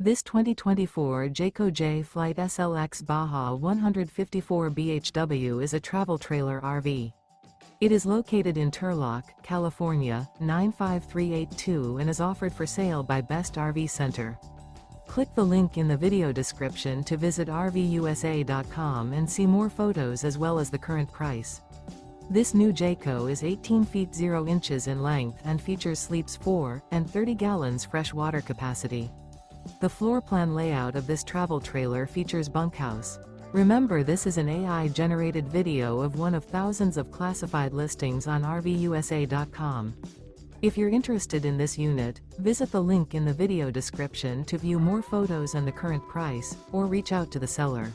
This 2024 Jayco J Flight SLX Baja 154 bhw is a travel trailer RV. It is located in Turlock, California, 95382 and is offered for sale by Best RV Center. Click the link in the video description to visit RVUSA.com and see more photos as well as the current price. This new Jayco is 18 feet 0 inches in length and features sleeps 4 and 30 gallons fresh water capacity. The floor plan layout of this travel trailer features bunkhouse. Remember, this is an AI-generated video of one of thousands of classified listings on RVUSA.com. If you're interested in this unit, visit the link in the video description to view more photos and the current price, or reach out to the seller.